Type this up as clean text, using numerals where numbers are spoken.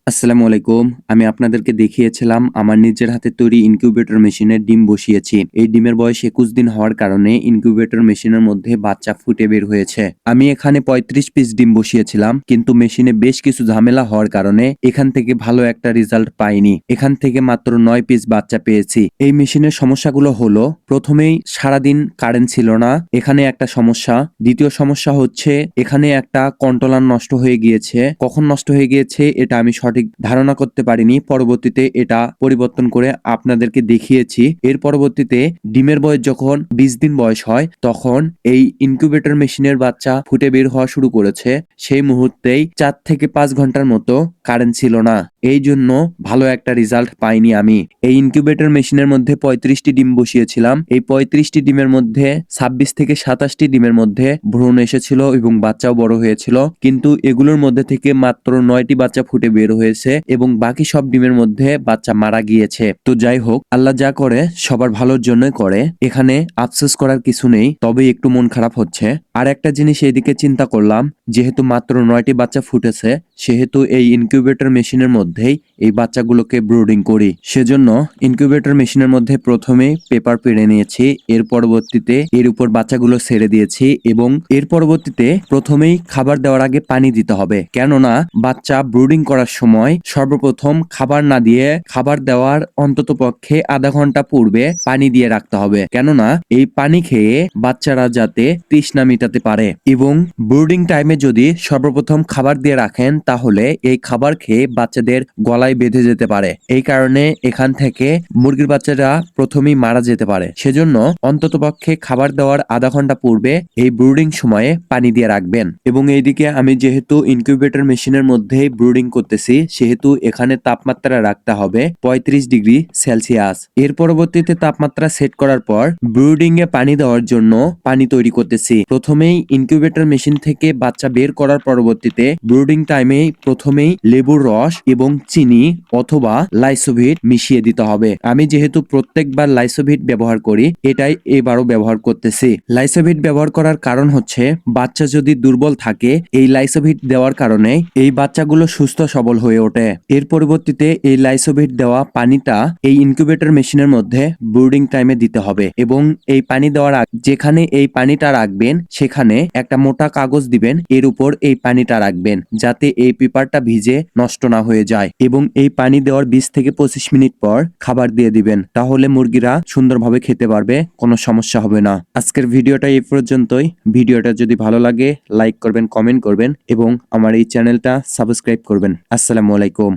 আসসালামু আলাইকুম। আমি আপনাদেরকে দেখিয়েছিলাম আমার নিজের হাতে তৈরি ইনকিউবেটর মেশিনে ডিম বসিয়েছি। এই ডিমের বয়স ২১ দিন হওয়ার কারণে ইনকিউবেটর মেশিনের মধ্যে বাচ্চা ফুটে বের হয়েছে। আমি এখানে ৩৫ পিস ডিম বসিয়েছিলাম, কিন্তু মেশিনে বেশ কিছু ঝামেলা হওয়ার কারণে এখান থেকে ভালো একটা রেজাল্ট পাইনি। এখান থেকে মাত্র ৯ পিস বাচ্চা পেয়েছি। এই মেশিনের সমস্যাগুলো হলো, প্রথমেই সারাদিন কারেন্ট ছিল না, এখানে একটা সমস্যা। দ্বিতীয় সমস্যা হচ্ছে এখানে একটা কন্ট্রোলার নষ্ট হয়ে গিয়েছে। কখন নষ্ট হয়ে গিয়েছে এটা আমি সঠিক ধারণা করতে পারিনি। পরবর্তীতে এটা পরিবর্তন করে আপনাদেরকে দেখিয়েছি। এর পরবর্তীতে ডিমের বয়স যখন ২০ দিন বয়স হয়, তখন এই ইনকিউবেটর মেশিনের বাচ্চা ফুটে বের হওয়া শুরু করেছে। সেই মুহূর্তেই ৪ থেকে ৫ ঘন্টার মতো কারেন্ট ছিল না। এই জন্য ভালো একটা রেজাল্ট পাইনি আমি। এই ইনকিউবেটর মেশিনের মধ্যে ৩৫টি ডিম বসিয়েছিলাম। এই ৩৫টি ডিমের মধ্যে ২৬ থেকে ২৭টি ডিমের মধ্যে ভ্রূণ এসেছিল এবং বাচ্চাও বড় হয়েছিল। কিন্তু এগুলোর মধ্যে থেকে মাত্র ৯টি বাচ্চা ফুটে বের হয়েছে এবং বাকি সব ডিমের মধ্যে বাচ্চা মারা গিয়েছে। তো যাই হোক, আল্লাহ যা করে সবার ভালোর জন্যই করে। এখানে আফসোস করার কিছু নেই, তবে একটু মন খারাপ হচ্ছে। আর একটা জিনিস এদিকে চিন্তা করলাম, যেহেতু মাত্র ৯টি বাচ্চা ফুটেছে, সেহেতু এই ইনকিউবেটর মেশিনের মধ্যেই এই বাচ্চাগুলোকে ব্রুডিং করি। সেজন্য ইনকিউবেটর মেশিনের মধ্যে প্রথমেই পেপার পেড়ে নিয়েছি, এর পরবর্তীতে এর উপর বাচ্চাগুলো ছেড়ে দিয়েছি এবং এর পরবর্তীতে প্রথমেই খাবার দেওয়ার আগে পানি দিতে হবে। কেননা বাচ্চা ব্রুডিং করার সময় সর্বপ্রথম খাবার না দিয়ে খাবার দেওয়ার অন্তত পক্ষে আধা ঘন্টা পূর্বে পানি দিয়ে রাখতে হবে। কেননা এই পানি খেয়ে বাচ্চারা যাতে তৃষ্ণা মেটাতে পারে। এবং ব্রুডিং টাইমে যদি সর্বপ্রথম খাবার দিয়ে রাখেন, তাহলে এই খাবার খেয়ে বাচ্চাদের গলায় বেঁধে যেতে পারে। এই কারণে এখান থেকে মুরগির বাচ্চারা প্রথমেই মারা যেতে পারে। সেজন্য অন্ততপক্ষে খাবার দেওয়ার আধা ঘন্টা পূর্বে এই ব্রুডিং সময়ে পানি দিয়ে রাখবেন। এবং এইদিকে আমি যেহেতু ইনকিউবেটর মেশিনের মধ্যেই ব্রুডিং করতেছি, সেহেতু এখানে তাপমাত্রা রাখতে হবে ৩৫ ডিগ্রি সেলসিয়াস। এর পরবর্তীতে তাপমাত্রা সেট করার পর ব্রুডিং এ পানি দেওয়ার জন্য পানি তৈরি করতেছি। প্রথমেই ইনকিউবেটর মেশিন থেকে বাচ্চা বের করার পরবর্তীতে ব্রুডিং টাইমে প্রথমেই লেবুর রস এবং চিনি অথবা লাইসোভিট মিশিয়ে দিতে হবে। আমি যেহেতু প্রত্যেকবার লাইসোভিট ব্যবহার করি, এটাই এবারও ব্যবহার করতেছি। লাইসোভিট ব্যবহার করার কারণ হচ্ছে, বাচ্চা যদি দুর্বল থাকে, এই লাইসোভিট দেওয়ার কারণে এই বাচ্চাগুলো সুস্থ সবল হয়ে ওঠে। এর পরবর্তীতে এই লাইসোভিট দেওয়া পানিটা এই ইনকিউবেটর মেশিনের মধ্যে ব্রুডিং টাইমে দিতে হবে এবং এই পানি দেওয়ার যেখানে এই পানিটা রাখবেন সেখানে একটা মোটা কাগজ দিবেন, এর উপর এই পানিটা রাখবেন যাতে এই পেপারটা ভিজে নষ্ট না হয়ে যায়। এবং এই পানি দেওয়ার ২০ থেকে ২৫ মিনিট পর খাবার দিয়ে দিবেন, তাহলে মুরগিরা সুন্দরভাবে খেতে পারবে, কোনো সমস্যা হবে না। আজকের ভিডিওটা এই পর্যন্তই। ভিডিওটা যদি ভালো লাগে লাইক করবেন, কমেন্ট করবেন এবং আমার এই চ্যানেলটা সাবস্ক্রাইব করবেন। আসসালামু আলাইকুম।